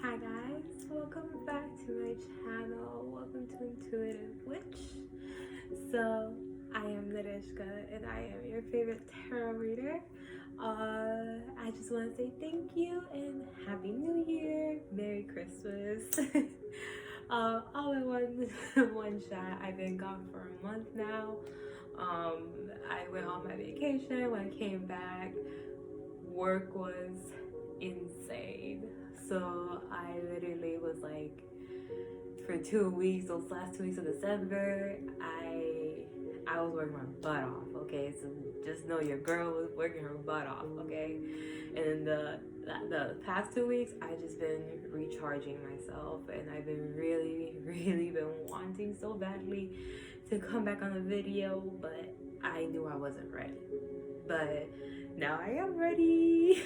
Hi guys, welcome back to my channel. Welcome to Intuitive Witch. So I am nydursckha and I am your favorite tarot reader. I just want to say thank you and Happy New Year, Merry Christmas. All in one shot. I've been gone for a month now. I went on my vacation. When I came back, work was insane. So I literally was like, for 2 weeks, those last 2 weeks of December, I was working my butt off. Okay, so just know your girl was working her butt off. Okay, and the past 2 weeks, I just been recharging myself, and I've been really been wanting so badly to come back on the video, but I knew I wasn't ready. But now I am ready.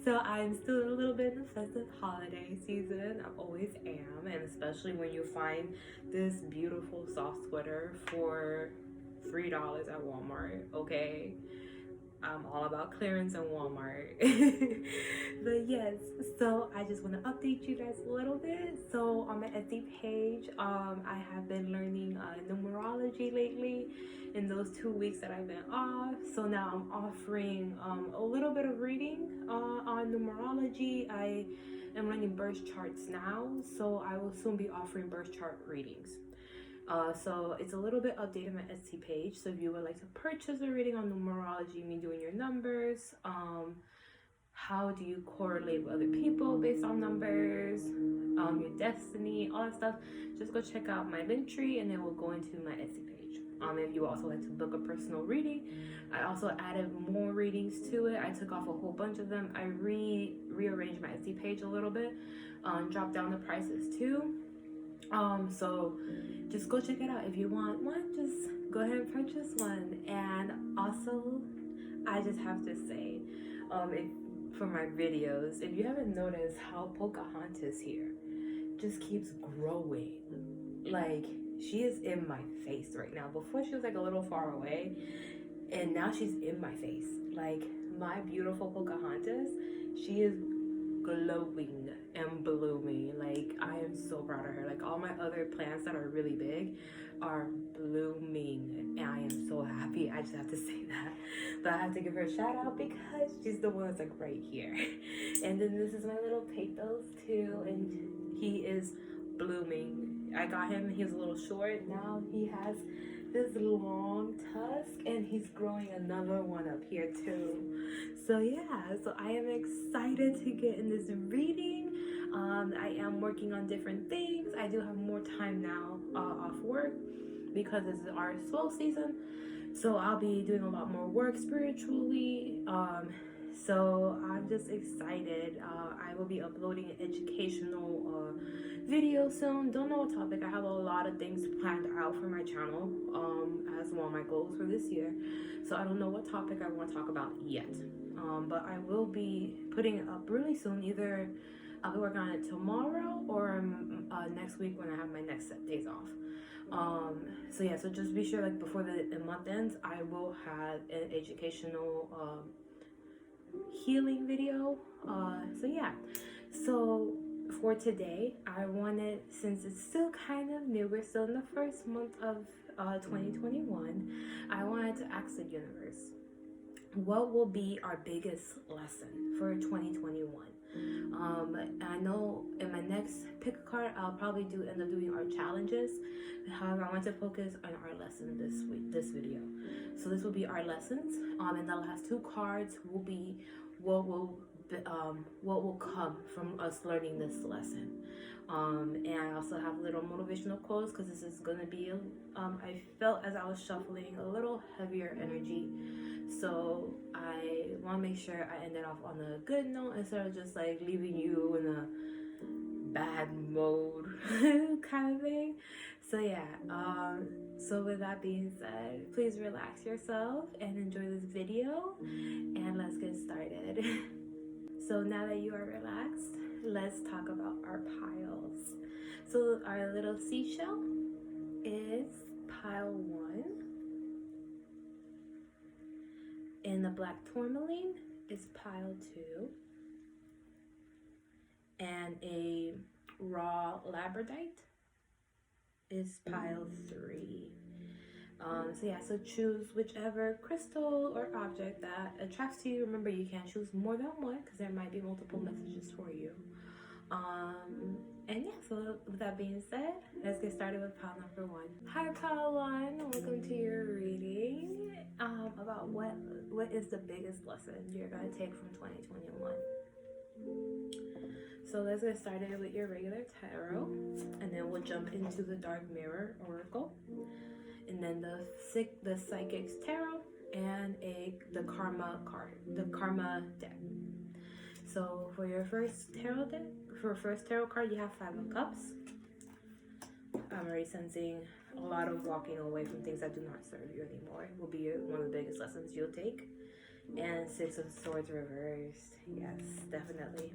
So I'm still a little bit in the festive holiday season. I always am, and especially when you find this beautiful soft sweater for $3 at Walmart. Okay, I'm all about clearance in Walmart. But yes, so I just want to update you guys a little bit. So on my Etsy page, I have been learning numerology lately in those 2 weeks that I've been off. So now I'm offering a little bit of reading on numerology. I am learning birth charts now, so I will soon be offering birth chart readings. So it's a little bit updated on my Etsy page. So if you would like to purchase a reading on numerology, me doing your numbers, how do you correlate with other people based on numbers, your destiny, all that stuff, just go check out my link tree and then we'll go into my Etsy page. If you also like to book a personal reading, I also added more readings to it. I took off a whole bunch of them. I rearranged my Etsy page a little bit, dropped down the prices too. So just go check it out. If you want one, just go ahead and purchase one. And also, I just have to say, for my videos, if you haven't noticed how Pocahontas here just keeps growing. Like, she is in my face right now. Before she was like a little far away, and now she's in my face. Like, my beautiful Pocahontas, she is glowing and blooming. Like, I am so proud of her. Like, all my other plants that are really big are blooming, and I am so happy. I just have to say that. But I have to give her a shout out because she's the one that's like right here. And then this is my little pathos too, and he is blooming. I got him, he was a little short. Now he has this long tusk and he's growing another one up here too. So yeah, so I am excited to get in this reading. I am working on different things. I do have more time now off work because this is our slow season. So I'll be doing a lot more work spiritually. So I'm just excited. I will be uploading an educational video soon. Don't know what topic. I have a lot of things planned out for my channel as one of my goals for this year. So I don't know what topic I want to talk about yet. But I will be putting it up really soon. Either I'll be working on it tomorrow or next week when I have my next set days off. So yeah, so just be sure, like, before the month ends, I will have an educational healing video. So yeah, so for today, I wanted, since it's still kind of new, we're still in the first month of 2021, I wanted to ask the universe, what will be our biggest lesson for 2021? I know in my next pick a card, I'll probably end up doing our challenges. However, I want to focus on our lesson this video. So this will be our lessons. And the last two cards will be what will come from us learning this lesson. And I also have little motivational quotes because this is gonna be I felt as I was shuffling a little heavier energy. So I want to make sure I ended off on a good note instead of just like leaving you in a bad mode kind of thing. So yeah, so with that being said, please relax yourself and enjoy this video, and let's get started. So now that you are relaxed, let's talk about our piles. So our little seashell is pile 1. And the black tourmaline is pile 2. and a raw labradorite is pile 3. So yeah, so choose whichever crystal or object that attracts you. Remember, you can't choose more than one because there might be multiple messages for you. And yeah, so with that being said, let's get started with pile number 1. Hi, pile 1. Welcome to your reading about what is the biggest lesson you're gonna take from 2021. So let's get started with your regular tarot, and then we'll jump into the Dark Mirror Oracle, and then the Psychic's Tarot, and the Karma card, the Karma deck. So for your first tarot card, you have 5 of Cups. I'm already sensing a lot of walking away from things that do not serve you anymore. Will be one of the biggest lessons you'll take. And 6 of Swords reversed. Yes, definitely.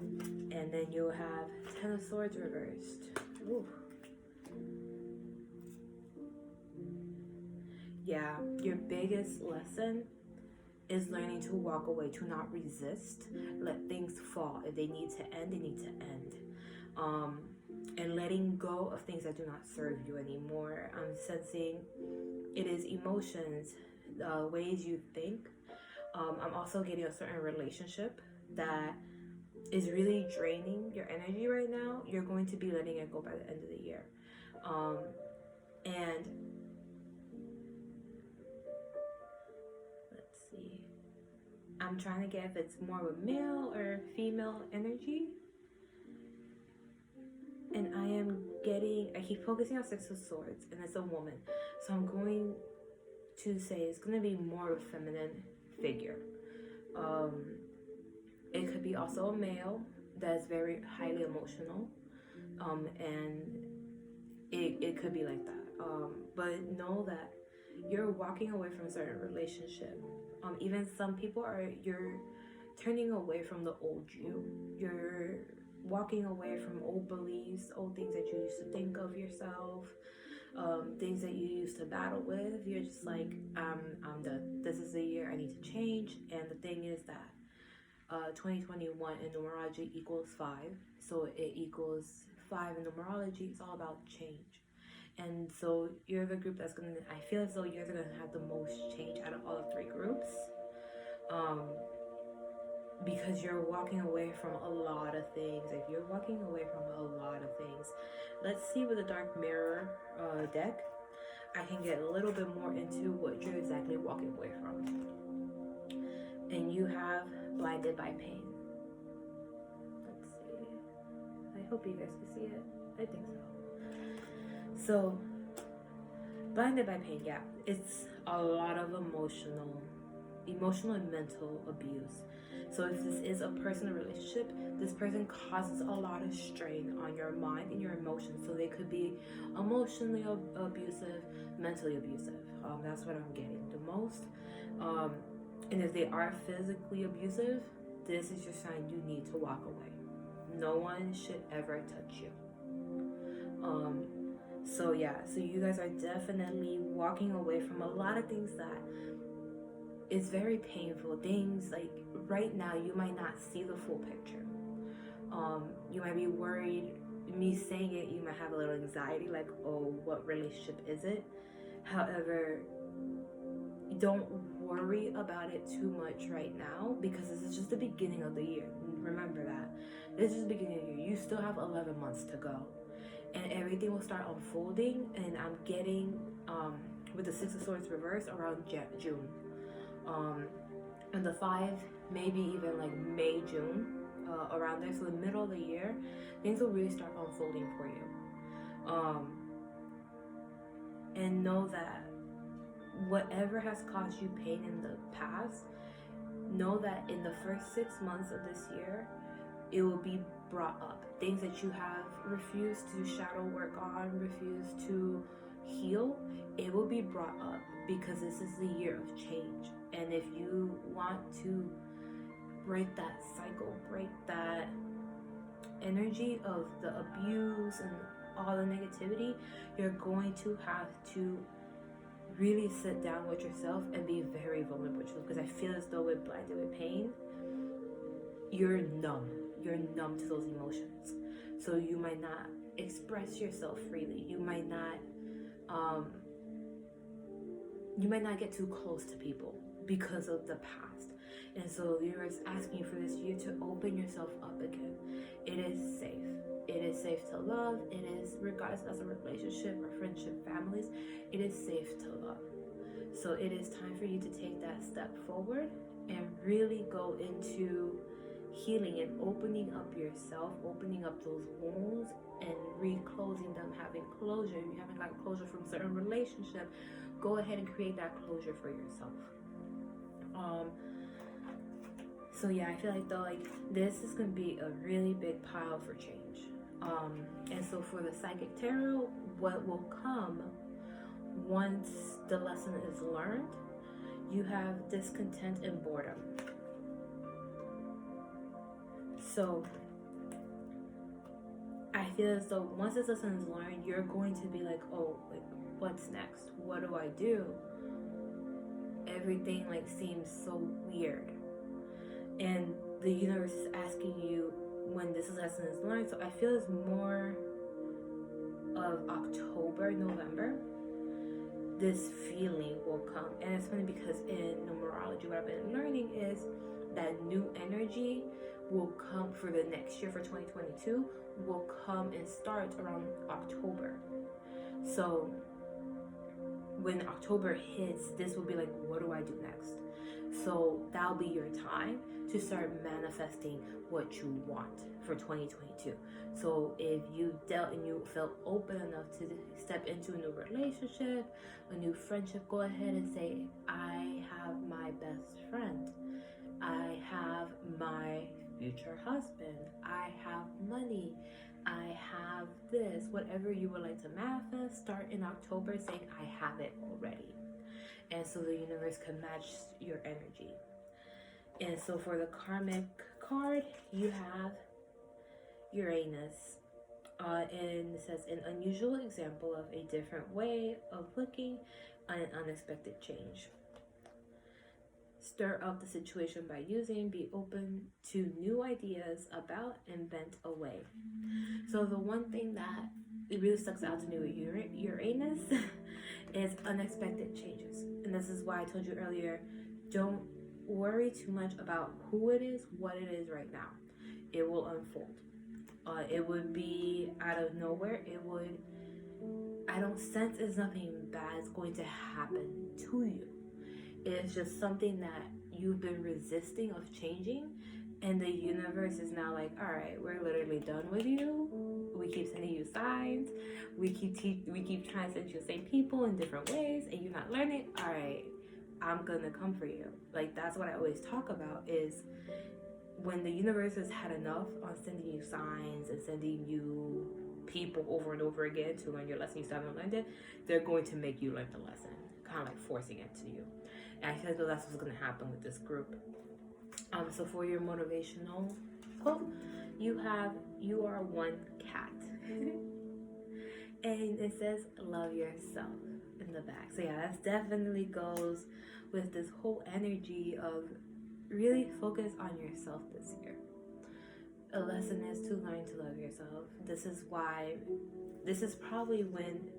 And then you'll have 10 of Swords reversed. Ooh. Yeah, your biggest lesson is learning to walk away, to not resist, let things fall. If they need to end, they need to end. And letting go of things that do not serve you anymore. I'm sensing it is emotions, ways you think. I'm also getting a certain relationship that is really draining your energy right now. You're going to be letting it go by the end of the year. And let's see. I'm trying to get if it's more of a male or female energy. And I keep focusing on 6 of Swords, and it's a woman. So I'm going to say it's going to be more of a feminine figure. It could be also a male that's very highly emotional. And it could be like that. But know that you're walking away from a certain relationship. Even some people you're turning away from the old you. You're walking away from old beliefs, old things that you used to think of yourself, things that you used to battle with. You're just like, I'm done. This is the year I need to change. And the thing is that 2021 in numerology equals 5. So it equals 5 in numerology. It's all about change. And so you're the group I feel as though you're going to have the most change out of all the 3 groups. Because you're walking away from a lot of things. If you're walking away from a lot of things. Let's see with the Dark Mirror deck, I can get a little bit more into what you're exactly walking away from. And you have Blinded by Pain. Let's see. I hope you guys can see it. I think so. So, Blinded by Pain, yeah. It's a lot of emotional and mental abuse. So if this is a personal relationship, this person causes a lot of strain on your mind and your emotions. So they could be emotionally abusive, mentally abusive. That's what I'm getting the most. And if they are physically abusive, this is your sign you need to walk away. No one should ever touch you. So yeah, so you guys are definitely walking away from a lot of things that is very painful. Things like right now you might not see the full picture. You might be worried. Me saying it, you might have a little anxiety, like, oh, what relationship is it? However, don't worry about it too much right now, because this is just the beginning of the year. Remember that. This is the beginning of the year. You still have 11 months to go. And everything will start unfolding. And I'm getting, with the 6 of Swords reverse, around June. And the 5, maybe even like May, June, around there. So the middle of the year, things will really start unfolding for you. And know that whatever has caused you pain in the past, know that in the first 6 months of this year, it will be brought up. Things that you have refused to shadow work on, refused to heal, it will be brought up, because this is the year of change. And if you want to break that cycle, break that energy of the abuse and all the negativity, you're going to have to really sit down with yourself and be very vulnerable with yourself. Because I feel as though with Blinded with Pain, you're numb. you're numb to those emotions. So you might not express yourself freely. You might not get too close to people because of the past. And so the universe is asking you for this year to open yourself up again. It is safe. It is safe to love. It is, regardless as a relationship or friendship, families, it is safe to love. So it is time for you to take that step forward and really go into healing and opening up yourself, opening up those wounds and reclosing them, having closure. If you haven't gotten closure from a certain relationship, go ahead and create that closure for yourself. So yeah, I feel like though, like this is gonna be a really big pile for change. And so for the psychic tarot, what will come once the lesson is learned, you have discontent and boredom. So I feel as though once this lesson is learned, you're going to be like, oh, like what's next? What do I do? Everything like seems so weird. And the universe is asking you when this lesson is learned. So I feel it's more of October, November, this feeling will come. And it's funny because in numerology, what I've been learning is that new energy will come for the next year, for 2022, will come and start around October. So when October hits, this will be like, what do I do next? So that'll be your time to start manifesting what you want for 2022. So if you dealt and you felt open enough to step into a new relationship, a new friendship, go ahead and say, I have my best friend. I have my future husband. I have money. I have this. Whatever you would like to manifest, start in October saying, I have it already. And so the universe can match your energy. And so for the karmic card, you have Uranus. And it says, an unusual example of a different way of looking at an unexpected change. Stir up the situation by using, be open to new ideas about, and bent away. So the one thing that it really sticks out to me with Uranus is unexpected changes. And this is why I told you earlier, don't worry too much about who it is, what it is right now. It will unfold. It would be out of nowhere. I don't sense it's nothing bad is going to happen to you. It's just something that you've been resisting of changing, and the universe is now like, all right, we're literally done with you. We keep sending you signs. We keep trying to send you the same people in different ways, and you're not learning. All right, I'm gonna come for you. Like, that's what I always talk about, is when the universe has had enough on sending you signs and sending you people over and over again to learn your lesson, you still haven't learned it, they're going to make you learn the lesson, kind of like forcing it to you. And I feel like that's what's going to happen with this group. So for your motivational quote, you are one cat. And it says, love yourself in the back. So yeah, that definitely goes with this whole energy of really focus on yourself this year. A lesson is to learn to love yourself. This is probably when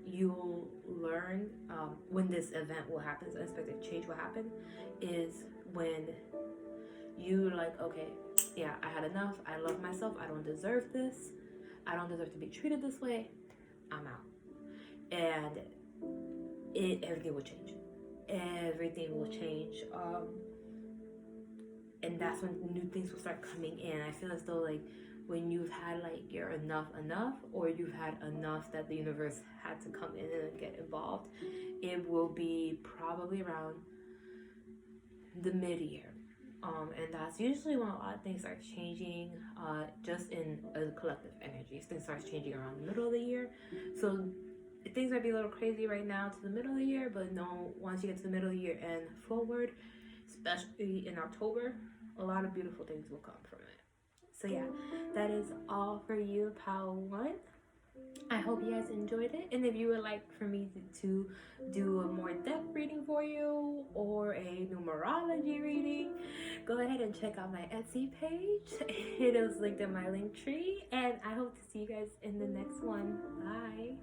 you'll learn, when this event will happen, this unexpected change will happen, is when you're like, okay, yeah, I had enough. I love myself. I don't deserve this. I don't deserve to be treated this way. I'm out. And everything will change. Everything will change. And that's when new things will start coming in. I feel as though like when you've had like your enough, or you've had enough that the universe had to come in and get involved, it will be probably around the mid-year. And that's usually when a lot of things start changing, just in a collective energy. Things start changing around the middle of the year. So things might be a little crazy right now to the middle of the year, but no, once you get to the middle of the year and forward, especially in October, a lot of beautiful things will come from it. So yeah, that is all for you, Pile 1. I hope you guys enjoyed it, and if you would like for me to do a more depth reading for you or a numerology reading, go ahead and check out my Etsy page. It is linked in my link tree, and I hope to see you guys in the next one. Bye.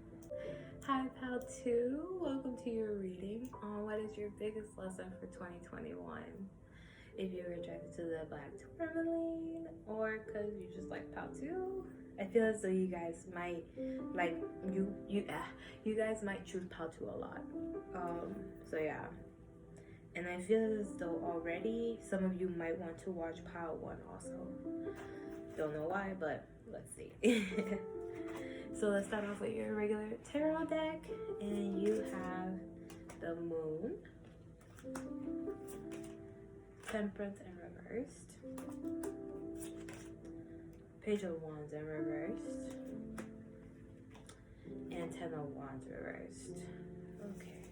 Hi, pal 2. Welcome to your reading on what is your biggest lesson for 2021. If you're attracted to the black tourmaline, or because you just like pal 2, I feel as though you guys might like you guys might choose pal 2 a lot. So yeah. And I feel as though already some of you might want to watch pal 1 also. Don't know why, but let's see. So let's start off with your regular tarot deck, and you have the Moon, Temperance in reversed, Page of Wands in reversed, and 10 of Wands reversed. Okay.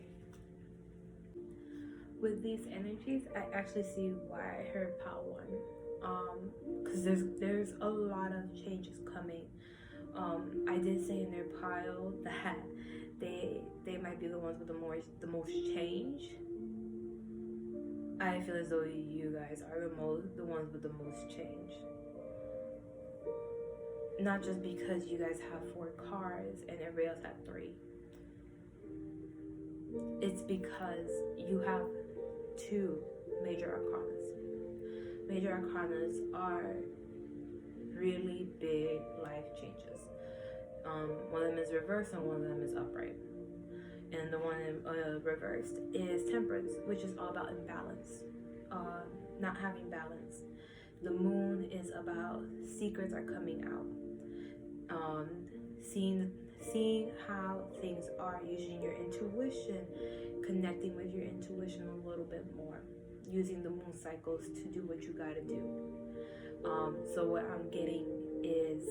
With these energies, I actually see why I heard pile 1. Because there's a lot of changes coming. I did say in their pile that they might be the ones with the most change. I feel as though you guys are the ones with the most change. Not just because you guys have 4 cards and everybody else had 3. It's because you have 2 major arcanas. Major arcanas are really big life changes. One of them is reversed and one of them is upright. And the one reversed is Temperance, which is all about imbalance, not having balance. The Moon is about secrets are coming out, seeing how things are, using your intuition, connecting with your intuition a little bit more, using the moon cycles to do what you gotta do. So what I'm getting is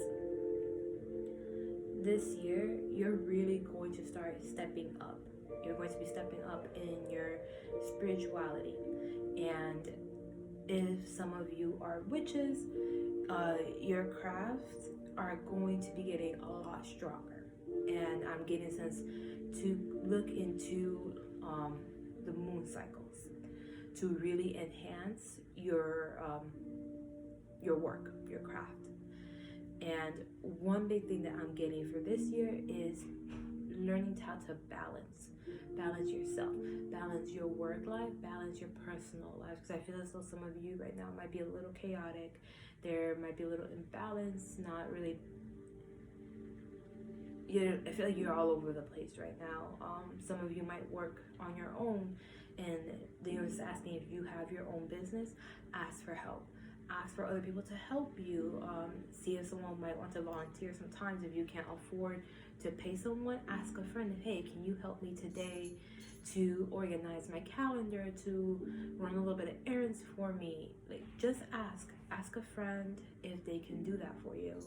this year, you're really going to start stepping up. You're going to be stepping up in your spirituality. And if some of you are witches, your crafts are going to be getting a lot stronger. And I'm getting a sense to look into the moon cycles to really enhance your work, your craft. And one big thing that I'm getting for this year is learning how to balance yourself, balance your work life, balance your personal life. Because I feel as though some of you right now might be a little chaotic. There might be a little imbalance, not really. I feel like you're all over the place right now. Some of you might work on your own, and the universe is asking if you have your own business, ask for help. Ask for other people to help you. See if someone might want to volunteer. Sometimes if you can't afford to pay someone, ask a friend, hey, can you help me today to organize my calendar, to run a little bit of errands for me? Like, just ask a friend if they can do that for you.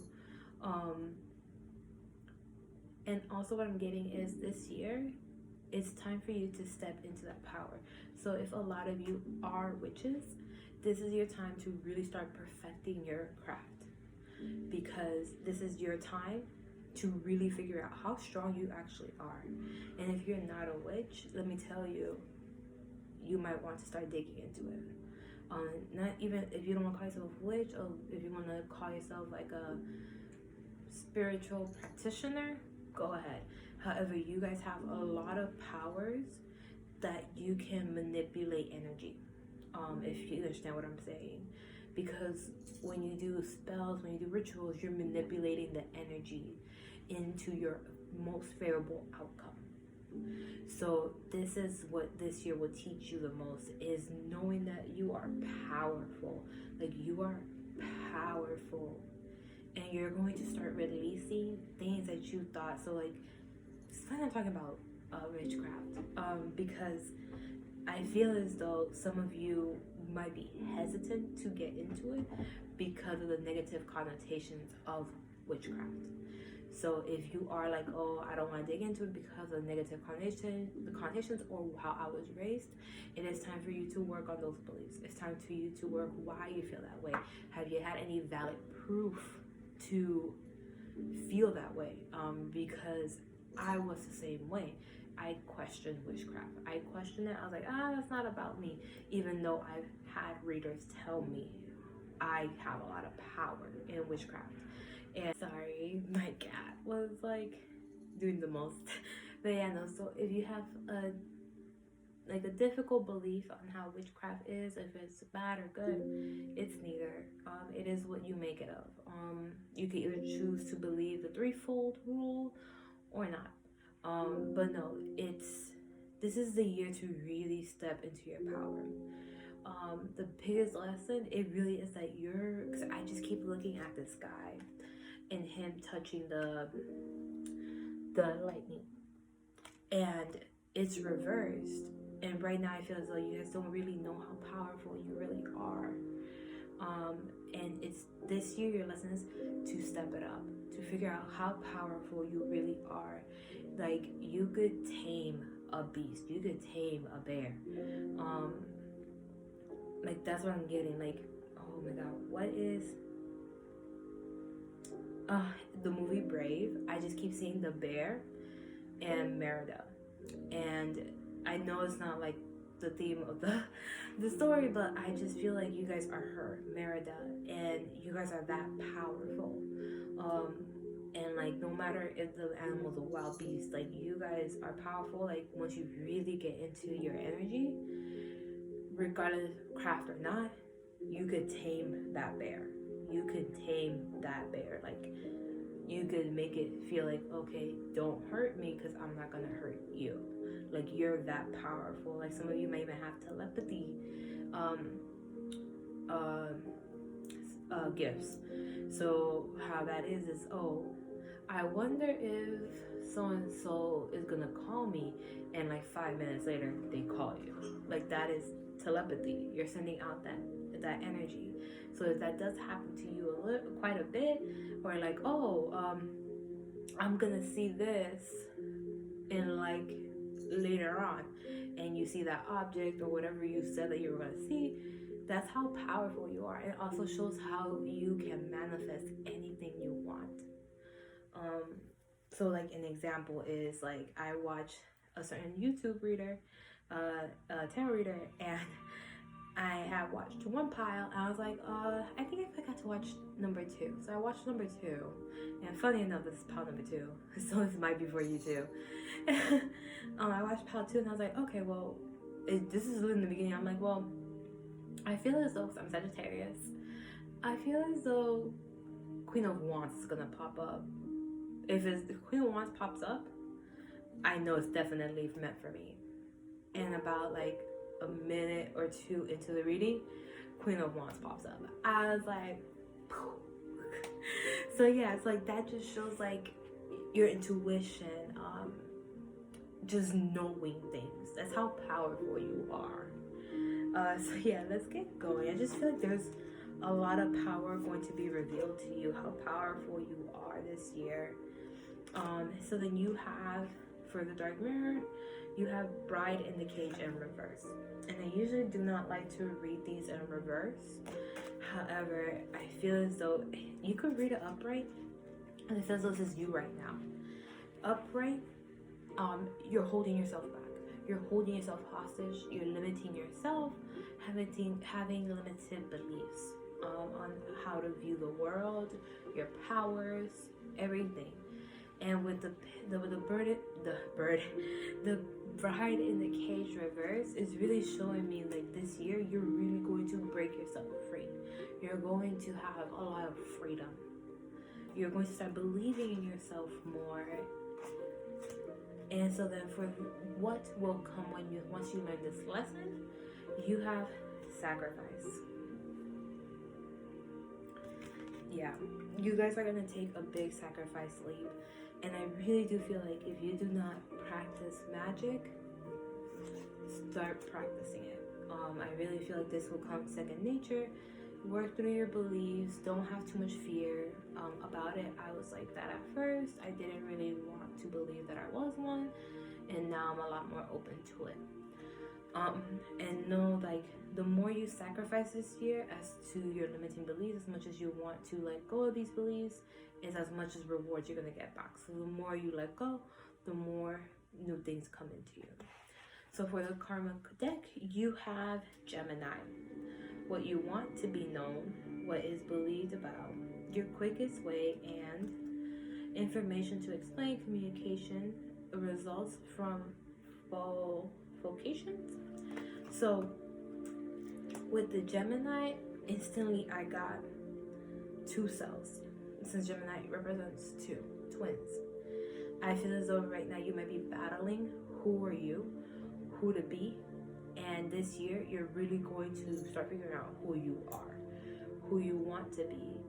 And also what I'm getting is this year, it's time for you to step into that power. So if a lot of you are witches, this is your time to really start perfecting your craft, because this is your time to really figure out how strong you actually are. And if you're not a witch, let me tell you, you might want to start digging into it. Not even if you don't want to call yourself a witch, or if you want to call yourself like a spiritual practitioner, go ahead. However, you guys have a lot of powers that you can manipulate energy. If you understand what I'm saying. Because when you do spells, when you do rituals, you're manipulating the energy into your most favorable outcome. So this is what this year will teach you the most, is knowing that you are powerful. Like, you are powerful. And you're going to start releasing things that you thought. So like, it's funny I'm talking about witchcraft. Because I feel as though some of you might be hesitant to get into it because of the negative connotations of witchcraft. So if you are like, oh, I don't want to dig into it because of the negative connotations or how I was raised, it is time for you to work on those beliefs. It's time for you to work why you feel that way. Have you had any valid proof to feel that way, because I was the same way. I questioned witchcraft. I questioned it. I was like, that's not about me. Even though I've had readers tell me I have a lot of power in witchcraft. And sorry, my cat was like doing the most. But yeah, no, so if you have a difficult belief on how witchcraft is, if it's bad or good, it's neither. It is what you make it of. You can either choose to believe the threefold rule or not. But no, this is the year to really step into your power. The biggest lesson, it really is that because I just keep looking at this guy and him touching the lightning, and it's reversed. And right now I feel as though you guys don't really know how powerful you really are. And it's this year your lesson is to step it up, to figure out how powerful you really are. Like, you could tame a beast, you could tame a bear. Like, that's what I'm getting. Like, oh my god, what is the movie Brave? I just keep seeing the bear and Merida, and I know it's not like the theme of the story, but I just feel like you guys are her, Merida, and you guys are that powerful. And like, no matter if the animal's a wild beast, like, you guys are powerful. Like, once you really get into your energy, regardless of craft or not, you could tame that bear. You could tame that bear. Like, you could make it feel like, okay, don't hurt me because I'm not gonna hurt you. Like, you're that powerful. Like, some of you may even have telepathy gifts. So how that is, I wonder if so and so is gonna call me, and like 5 minutes later they call you. Like, that is telepathy. You're sending out that energy. So if that does happen to you quite a bit, or like, I'm gonna see this in like later on, and you see that object or whatever you said that you were gonna see, that's how powerful you are. It also shows how you can manifest anything you want. So like, an example is, like, I watch a certain YouTube reader, tarot reader, and I have watched one pile, and I was like, I think I forgot to watch number 2. So I watched number 2, and funny enough, this is pile number 2, so this might be for you too. I watched pile 2, and I was like, okay, well, this is in the beginning. I'm like, well, I feel as though, 'cause I'm Sagittarius, I feel as though Queen of Wands is gonna pop up. If the Queen of Wands pops up, I know it's definitely meant for me. And about like a minute or 2 into the reading, Queen of Wands pops up. I was like, so yeah, it's like, that just shows like your intuition, just knowing things. That's how powerful you are. So yeah, let's get going. I just feel like there's a lot of power going to be revealed to you, how powerful you are this year. So then you have, for the Dark Mirror, you have Bride in the Cage in reverse. And I usually do not like to read these in reverse. However, I feel as though you could read it upright, and it feels as though this is you right now. Upright, you're holding yourself back. You're holding yourself hostage. You're limiting yourself, having limited beliefs on how to view the world, your powers, everything. And with the Bride in the Cage reverse is really showing me, like, this year you're really going to break yourself free. You're going to have a lot of freedom. You're going to start believing in yourself more. And so then, for what will come once you learn this lesson, you have sacrifice. Yeah, you guys are going to take a big sacrifice leap. And I really do feel like if you do not practice magic, start practicing it. I really feel like this will come second nature. Work through your beliefs. Don't have too much fear about it. I was like that at first. I didn't really want to believe that I was one. And now I'm a lot more open to it. And know, like, the more you sacrifice this year as to your limiting beliefs, as much as you want to let go of these beliefs, is as much as rewards you're going to get back. So the more you let go, the more new things come into you. So for the karma deck, you have Gemini. What you want to be known, what is believed about, your quickest way, and information to explain, communication, results from vocations. So with the Gemini, instantly I got two cells. Since Gemini represents two twins, I feel as though right now you might be battling who are you, who to be, and this year you're really going to start figuring out who you are, who you want to be.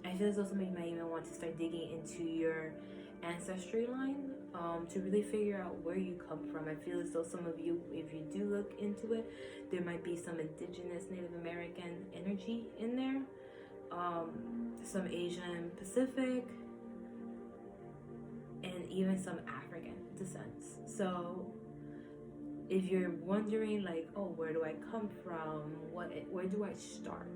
I feel as though some of you might even want to start digging into your ancestry line, to really figure out where you come from. I feel as though some of you, if you do look into it, there might be some indigenous Native American energy in there, some Asian Pacific, and even some African descents. So if you're wondering, like, oh, where do I come from? Where do I start?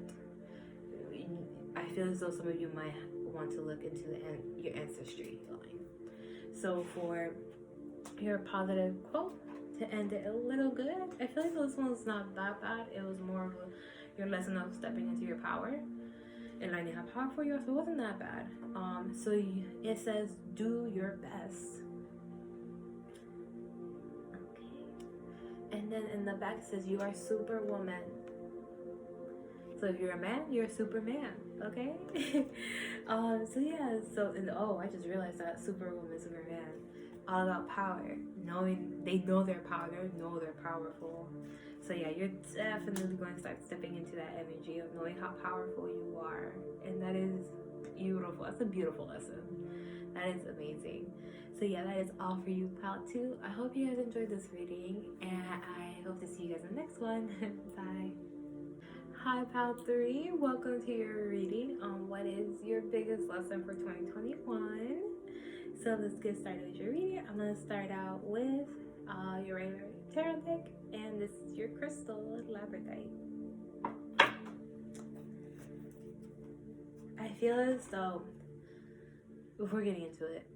I feel as though some of you might want to look into your ancestry line. So for your positive quote to end it a little good, I feel like this one's not that bad. It was more of your lesson of stepping into your power and learning how powerful you are. So it wasn't that bad. It says, do your best. Okay. And then in the back it says, you are Superwoman. So if you're a man, you're a Superman, okay? I just realized that Superwoman, Superman, all about power. They know their power, they're powerful. So yeah, you're definitely going to start stepping into that energy of knowing how powerful you are. And that is beautiful. That's a beautiful lesson. That is amazing. So yeah, that is all for you, Pal 2. I hope you guys enjoyed this reading, and I hope to see you guys in the next one. Bye. Hi, Pal 3. Welcome to your reading on what is your biggest lesson for 2021. So let's get started with your reading. I'm going to start out with your regular tarot deck, and this is your crystal labradorite. I feel as though, before getting into it,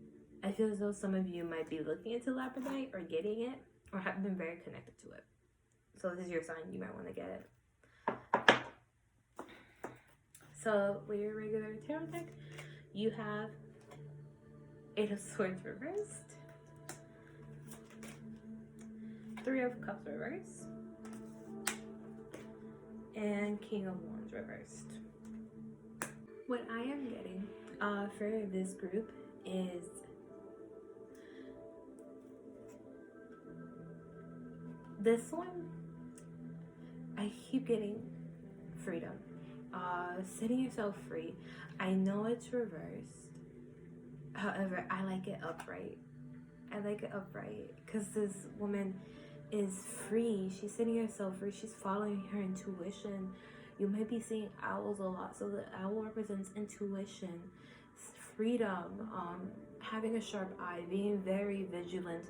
I feel as though some of you might be looking into labradorite or getting it, or have been very connected to it. So this is your sign, you might want to get it. So with your regular tarot deck, you have Eight of Swords reversed, Three of Cups reversed, and King of Wands reversed. What I am getting for this group is this one. I keep getting freedom. Setting yourself free. I know it's reversed. However, I like it upright. Because this woman is free. She's setting herself free. She's following her intuition. You might be seeing owls a lot. So the owl represents intuition, freedom, having a sharp eye, being very vigilant.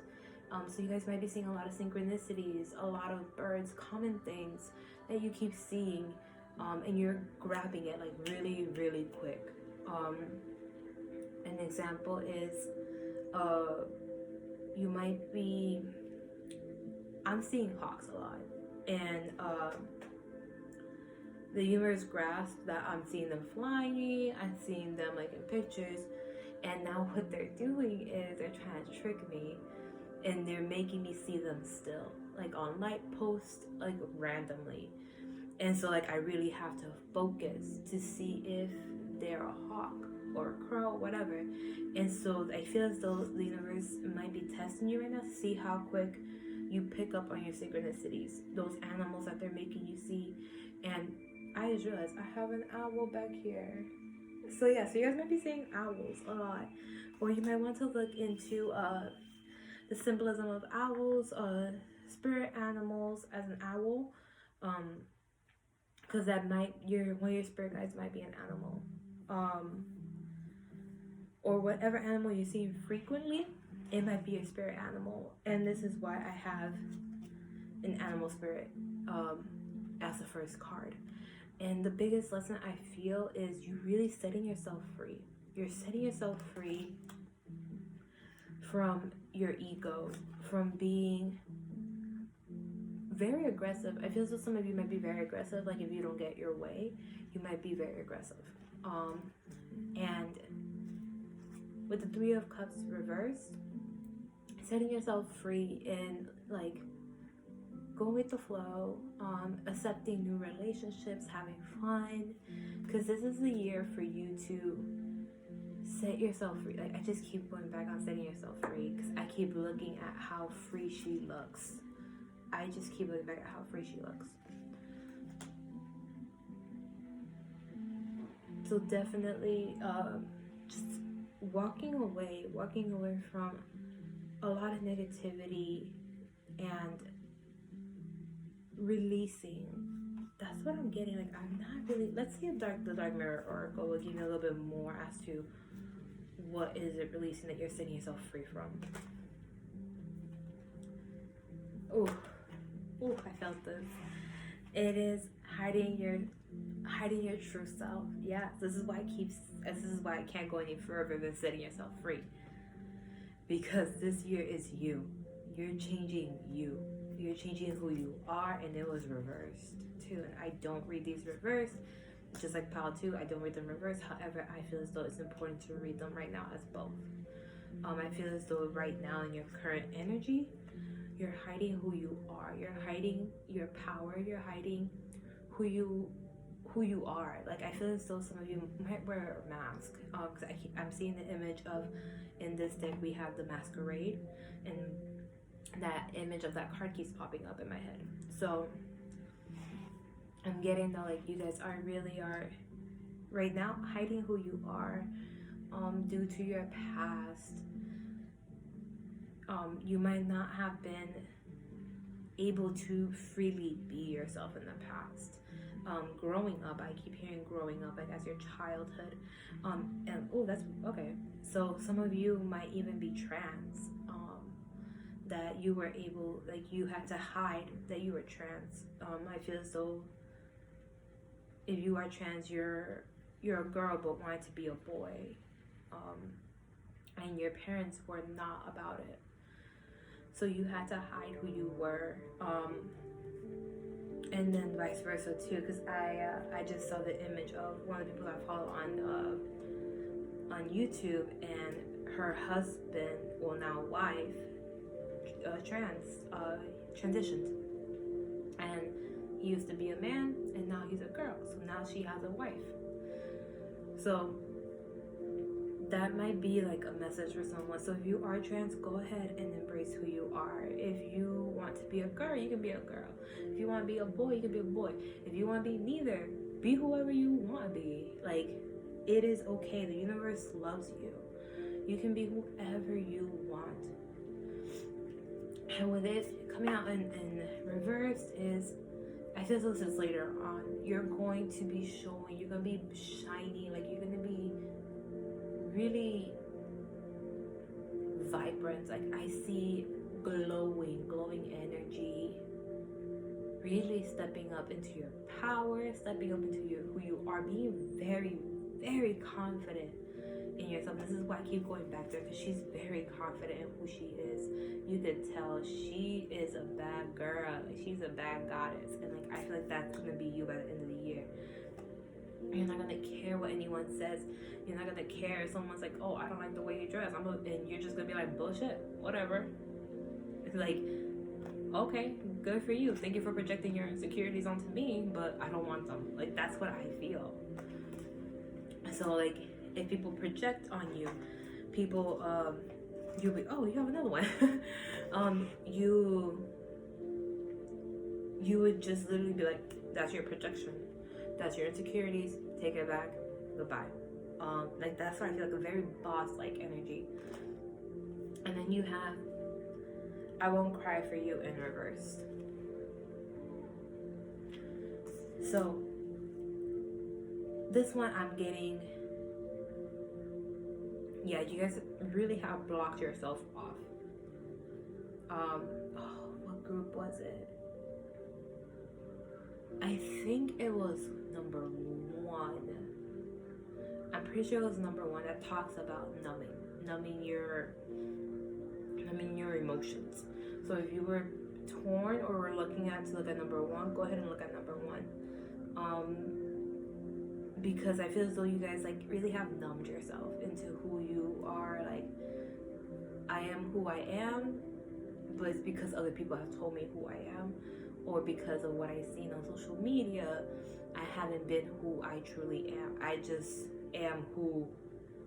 So you guys might be seeing a lot of synchronicities, a lot of birds, common things that you keep seeing. And you're grabbing it like really, really quick. An example is you might be, I'm seeing hawks a lot, and the universe grasp that I'm seeing them flying, I'm seeing them like in pictures, and now what they're doing is they're trying to trick me, and they're making me see them still, like on light posts, like randomly. And so like I really have to focus to see if they're a hawk or a crow, whatever. And so I feel as though the universe might be testing you right now to see how quick you pick up on your synchronicities, those animals that they're making you see. And I just realized I have an owl back here. So yeah, so you guys might be seeing owls a lot. Or you might want to look into the symbolism of owls, spirit animals as an owl. Because that might, one of your spirit guides might be an animal. Or whatever animal you see frequently, it might be a spirit animal. And this is why I have an animal spirit as the first card. And the biggest lesson I feel is you really setting yourself free. You're setting yourself free from your ego, from being very aggressive. I feel as though some of you might be very aggressive. Like if you don't get your way, you might be very aggressive. And with the Three of Cups reversed, setting yourself free and like going with the flow, accepting new relationships, having fun, because this is the year for you to set yourself free. Like I just keep going back on setting yourself free because I keep looking at how free she looks. I just keep looking back at how free she looks. So definitely just walking away from a lot of negativity and releasing. That's what I'm getting. Like I'm not really, let's see if the Dark Mirror Oracle will give me a little bit more as to what is it releasing that you're setting yourself free from. Oh, I felt this. It is hiding your true self. Yeah, this is why I can't go any further than setting yourself free. Because this year is you. You're changing you. You're changing who you are, and it was reversed too. And I don't read these reversed. Just like Pile 2, I don't read them reversed. However, I feel as though it's important to read them right now as both. I feel as though right now in your current energy, you're hiding who you are. You're hiding your power. You're hiding who you are. Like I feel as though some of you might wear a mask. Because I'm seeing the image of, in this deck we have the Masquerade, and that image of that card keeps popping up in my head. So I'm getting that like you guys are right now hiding who you are due to your past. You might not have been able to freely be yourself in the past. Growing up, I keep hearing growing up like as your childhood. And oh, that's okay. So some of you might even be trans. That you were able, like you had to hide that you were trans. I feel as though if you are trans, you're a girl but wanted to be a boy, and your parents were not about it, so you had to hide who you were, and then vice versa too. Because I just saw the image of one of the people I follow on YouTube, and her husband, well now wife, transitioned, and he used to be a man and now he's a girl, so now she has a wife. So that might be like a message for someone. So if you are trans, go ahead and embrace who you are. If you want to be a girl, you can be a girl. If you want to be a boy, you can be a boy. If you want to be neither, be whoever you want to be. Like, it is okay. The universe loves you. You can be whoever you want. And with it coming out in reverse is, I feel this is later on. You're going to be showing, you're going to be shining, like you're going to be really vibrant. Like I see glowing energy, really stepping up into your power, stepping up into who you are, being very, very confident in yourself. This is why I keep going back there, because she's very confident in who she is. You could tell she is a bad girl. Like, she's a bad goddess, and like I feel like that's gonna be you by the end of the year. You're not gonna care what anyone says. You're not gonna care if someone's like, "Oh, I don't like the way you dress," and you're just gonna be like, "Bullshit, whatever." It's like, okay, good for you. Thank you for projecting your insecurities onto me, but I don't want them. Like that's what I feel. So like, if people project on you, people you'll be, oh, you have another one. You would just literally be like, that's your projection, that's your insecurities, take it back, goodbye. Like that's why I feel like a very boss-like energy. And then you have, I won't cry for you in reverse. So this one I'm getting, yeah, you guys really have blocked yourself off. Oh, what group was it? I think it was number 1. I'm pretty sure it was number 1 that talks about numbing your emotions. So if you were torn or were looking at to look at number 1, go ahead and look at number 1. Because I feel as though you guys like really have numbed yourself into who you are. Like, I am who I am, but it's because other people have told me who I am, or because of what I've seen on social media. I haven't been who I truly am. I just am who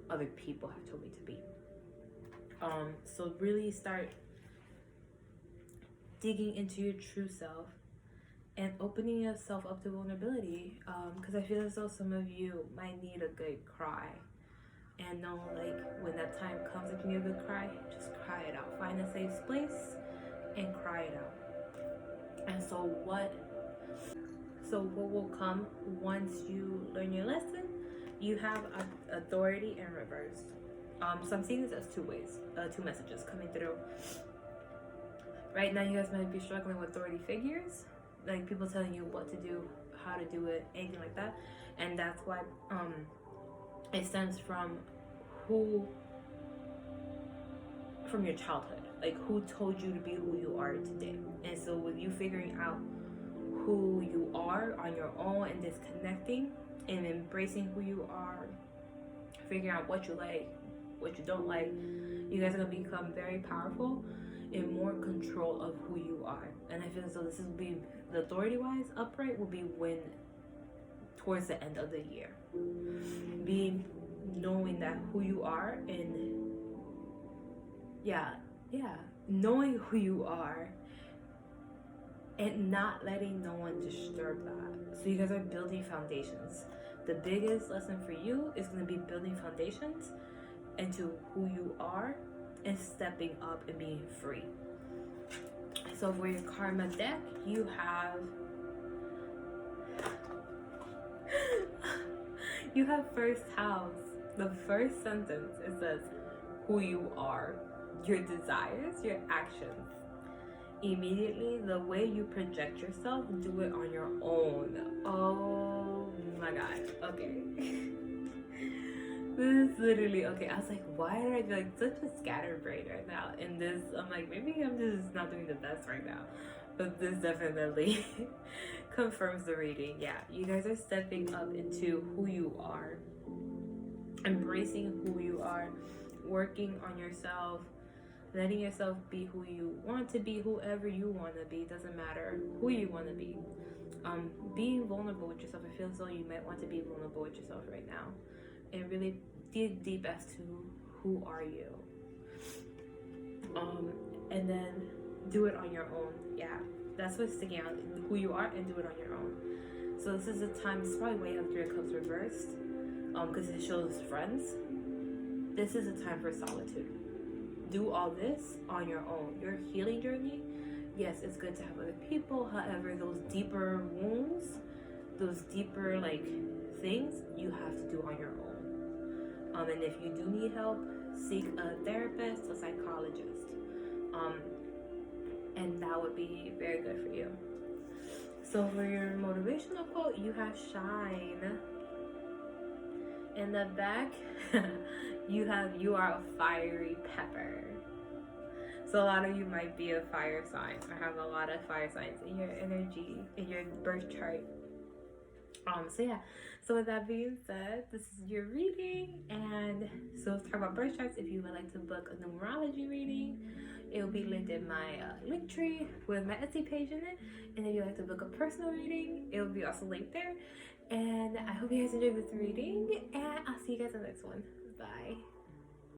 other people have told me to be. So really start digging into your true self and opening yourself up to vulnerability, because I feel as though some of you might need a good cry, and know, like, when that time comes that you need a good cry, just cry it out. Find a safe place and cry it out. And so what will come once you learn your lesson? You have authority and reversed. So I'm seeing this as 2 ways, 2 messages coming through. Right now, you guys might be struggling with authority figures, like people telling you what to do, how to do it, anything like that. And that's why it stems from your childhood, like who told you to be who you are today. And so with you figuring out who you are on your own and disconnecting and embracing who you are, figuring out what you like, what you don't like, you guys are going to become very powerful and more control of who you are. And I feel as though this will be, the authority-wise upright will be when towards the end of the year. Being knowing that who you are, and knowing who you are and not letting no one disturb that. So you guys are building foundations. The biggest lesson for you is going to be building foundations into who you are and stepping up and being free. So for your karma deck, you have first house. The first sentence, it says who you are, your desires, your actions. Immediately, the way you project yourself, do it on your own. Oh my god. Okay. This is literally, okay, I was like, why did I feel like such a scatterbrain right now? And this, I'm like, maybe I'm just not doing the best right now. But this definitely confirms the reading. Yeah, you guys are stepping up into who you are, embracing who you are, working on yourself, letting yourself be who you want to be, whoever you want to be. Doesn't matter who you want to be. Being vulnerable with yourself. I feel as though you might want to be vulnerable with yourself right now and really dig deep as to who are you. And then do it on your own. Yeah, that's what's sticking out. Who you are and do it on your own. So this is the time. This is probably way after it comes reversed, because it shows friends. This is a time for solitude. Do all this on your own. Your healing journey, yes, it's good to have other people. However, those deeper wounds, those deeper like things, you have to do on your own. And if you do need help, seek a therapist, a psychologist. And that would be very good for you. So for your motivational quote, you have shine. In the back, you are a fiery pepper. So a lot of you might be a fire sign or have a lot of fire signs in your energy, in your birth chart. So with that being said, this is your reading. And so let's talk about birth charts. If you would like to book a numerology reading, it will be linked in my link tree with my Etsy page in it. And if you'd like to book a personal reading, it will be also linked there. And I hope you guys enjoyed this reading, and I'll see you guys in the next one. Bye.